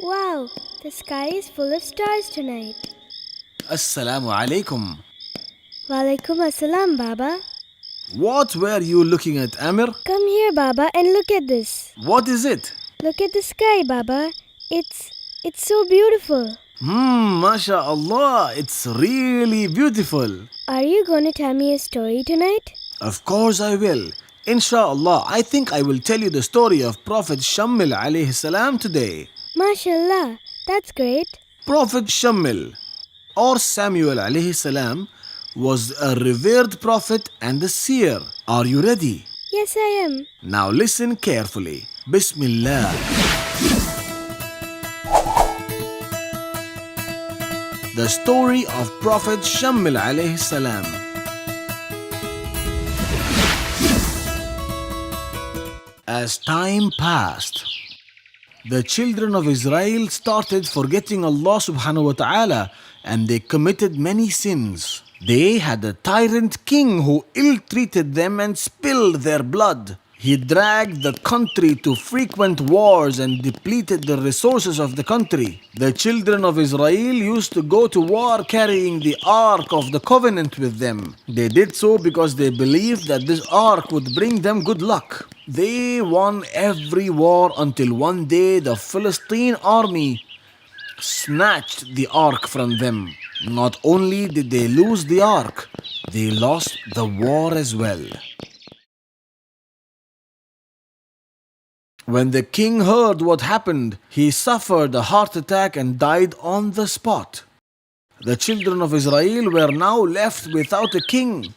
Wow, the sky is full of stars tonight. Assalamu alaikum. Walaikum assalam, Baba. What were you looking at, Amir? Come here, Baba, and look at this. What is it? Look at the sky, Baba. It's so beautiful. MashaAllah, it's really beautiful. Are you going to tell me a story tonight? Of course I will. Insha'Allah, I think I will tell you the story of Prophet Shammil alayhi salam today. MashaAllah, that's great. Prophet Shammil or Samuel alayhi salam was a revered prophet and a seer. Are you ready? Yes, I am. Now listen carefully. Bismillah. The story of Prophet Shammil alayhi salam. As time passed, the children of Israel started forgetting Allah subhanahu wa ta'ala and they committed many sins. They had a tyrant king who ill-treated them and spilled their blood. He dragged the country to frequent wars and depleted the resources of the country. The children of Israel used to go to war carrying the Ark of the Covenant with them. They did so because they believed that this Ark would bring them good luck. They won every war until one day the Philistine army snatched the Ark from them. Not only did they lose the Ark, they lost the war as well. When the king heard what happened, he suffered a heart attack and died on the spot. The children of Israel were now left without a king.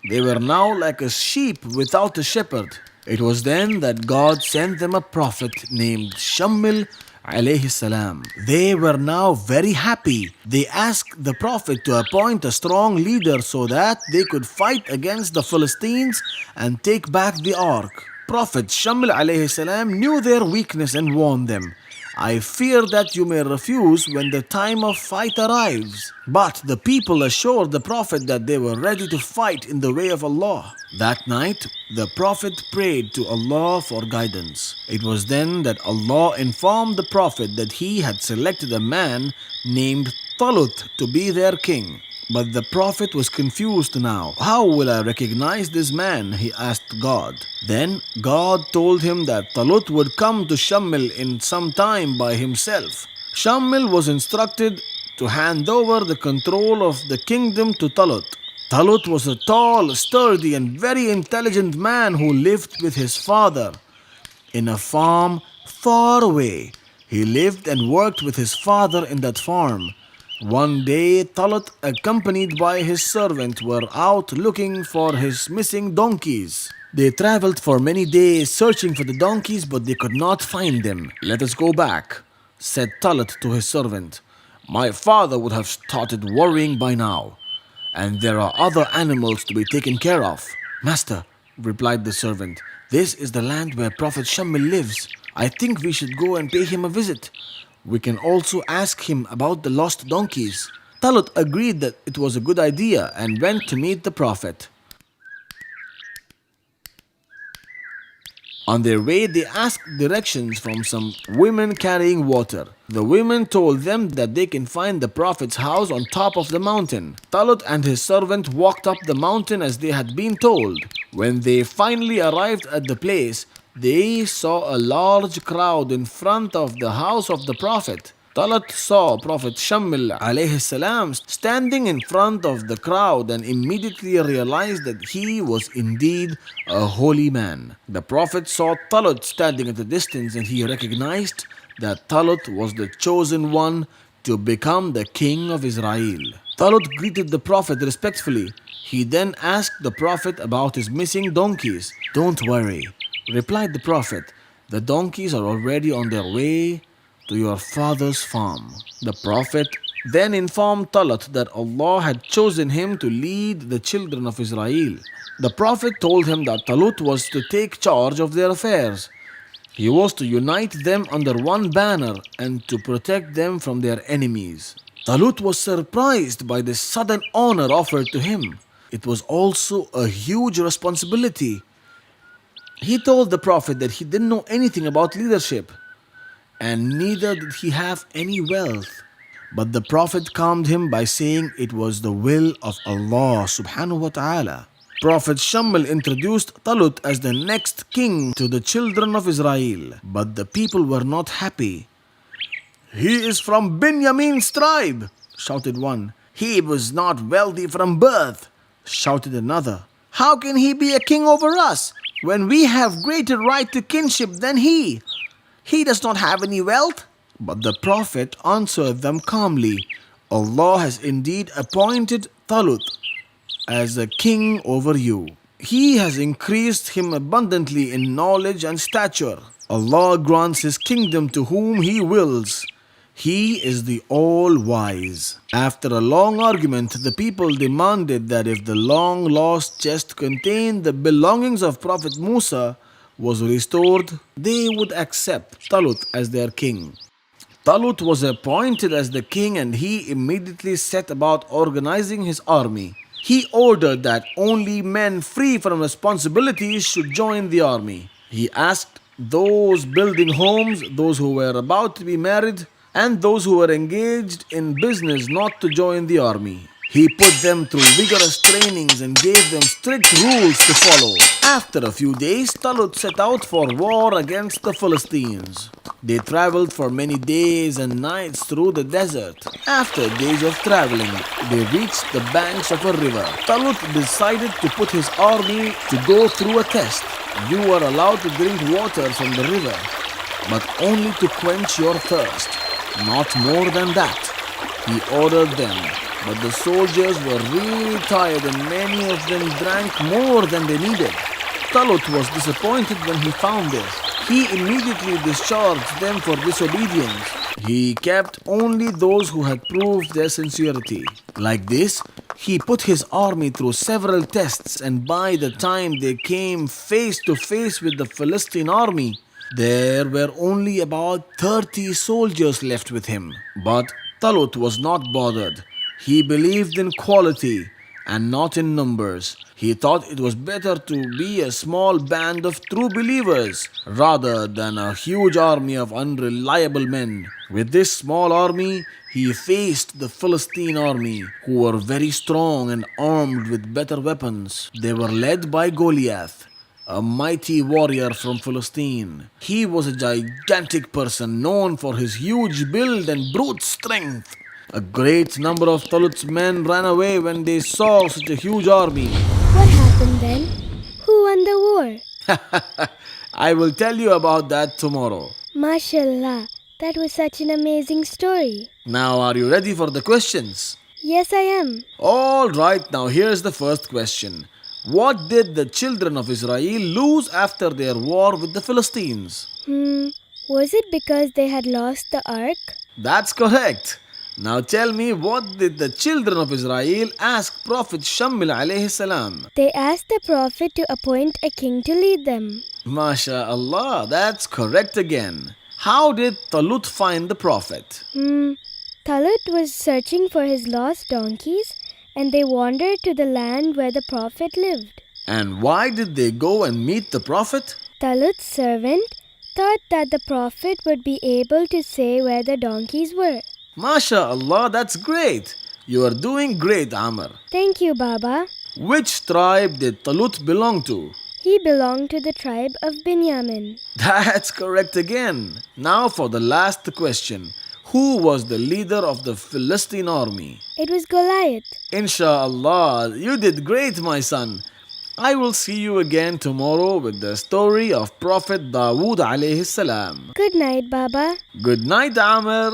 They were now like a sheep without a shepherd. It was then that God sent them a prophet named Shammil alayhi salam. They were now very happy. They asked the prophet to appoint a strong leader so that they could fight against the Philistines and take back the ark. Prophet Shammil alayhi salam knew their weakness and warned them, I fear that you may refuse when the time of fight arrives. But the people assured the Prophet that they were ready to fight in the way of Allah. That night, the Prophet prayed to Allah for guidance. It was then that Allah informed the Prophet that he had selected a man named Talut to be their king. But the Prophet was confused now. How will I recognize this man? He asked God. Then God told him that Talut would come to Shammil in some time by himself. Shammil was instructed to hand over the control of the kingdom to Talut. Talut was a tall, sturdy and very intelligent man who lived with his father in a farm far away. He lived and worked with his father in that farm. One day, Talut, accompanied by his servant, were out looking for his missing donkeys. They traveled for many days searching for the donkeys, but they could not find them. Let us go back, said Talut to his servant. My father would have started worrying by now, and there are other animals to be taken care of. Master, replied the servant, this is the land where Prophet Shammil lives. I think we should go and pay him a visit. We can also ask him about the lost donkeys. Talut agreed that it was a good idea and went to meet the Prophet. On their way, they asked directions from some women carrying water. The women told them that they can find the Prophet's house on top of the mountain. Talut and his servant walked up the mountain as they had been told. When they finally arrived at the place, they saw a large crowd in front of the house of the Prophet. Talut saw Prophet Shammil alayhi salam standing in front of the crowd and immediately realized that he was indeed a holy man. The Prophet saw Talut standing at a distance and he recognized that Talut was the chosen one to become the king of Israel. Talut greeted the Prophet respectfully. He then asked the Prophet about his missing donkeys. Don't worry, replied the Prophet. The donkeys are already on their way to your father's farm. The Prophet then informed Talut that Allah had chosen him to lead the children of Israel. The Prophet told him that Talut was to take charge of their affairs. He was to unite them under one banner and to protect them from their enemies. Talut was surprised by this sudden honor offered to him. It was also a huge responsibility. He told the Prophet that he didn't know anything about leadership and neither did he have any wealth. But the Prophet calmed him by saying it was the will of Allah subhanahu wa ta'ala. Prophet Shamil introduced Talut as the next king to the children of Israel, but the people were not happy. "He is from Binyamin's tribe," shouted one. "He was not wealthy from birth," shouted another. "How can he be a king over us when we have greater right to kinship than he? He does not have any wealth." But the Prophet answered them calmly, "Allah has indeed appointed Talut as a king over you. He has increased him abundantly in knowledge and stature. Allah grants his kingdom to whom he wills. He is the all-wise." After a long argument, the people demanded that if the long-lost chest contained the belongings of Prophet Musa was restored, they would accept Talut as their king. Talut was appointed as the king and he immediately set about organizing his army. He ordered that only men free from responsibilities should join the army. He asked those building homes, those who were about to be married, and those who were engaged in business not to join the army. He put them through vigorous trainings and gave them strict rules to follow. After a few days, Talut set out for war against the Philistines. They traveled for many days and nights through the desert. After days of traveling, they reached the banks of a river. Talut decided to put his army to go through a test. You are allowed to drink water from the river, but only to quench your thirst, not more than that. He ordered them, but the soldiers were really tired and many of them drank more than they needed. Talut was disappointed when he found this. He immediately discharged them for disobedience. He kept only those who had proved their sincerity. Like this, he put his army through several tests, and by the time they came face to face with the Philistine army, there were only about 30 soldiers left with him. But Talut was not bothered. He believed in quality and not in numbers. He thought it was better to be a small band of true believers rather than a huge army of unreliable men. With this small army, he faced the Philistine army, who were very strong and armed with better weapons. They were led by Goliath, a mighty warrior from Philistine. He was a gigantic person known for his huge build and brute strength. A great number of Talut's men ran away when they saw such a huge army. What happened then? Who won the war? I will tell you about that tomorrow. Mashallah, that was such an amazing story. Now, are you ready for the questions? Yes, I am. All right, now here's the first question. What did the children of Israel lose after their war with the Philistines? Was it because they had lost the ark? That's correct. Now tell me, what did the children of Israel ask Prophet Shamil alayhi salam? They asked the Prophet to appoint a king to lead them. MashaAllah, that's correct again. How did Talut find the Prophet? Talut was searching for his lost donkeys and they wandered to the land where the Prophet lived. And why did they go and meet the Prophet? Talut's servant thought that the Prophet would be able to say where the donkeys were. MashaAllah, that's great. You are doing great, Amr. Thank you, Baba. Which tribe did Talut belong to? He belonged to the tribe of Binyamin. That's correct again. Now for the last question. Who was the leader of the Philistine army? It was Goliath. Insha'Allah, you did great, my son. I will see you again tomorrow with the story of Prophet Dawood alayhi salam. Good night, Baba. Good night, Amr.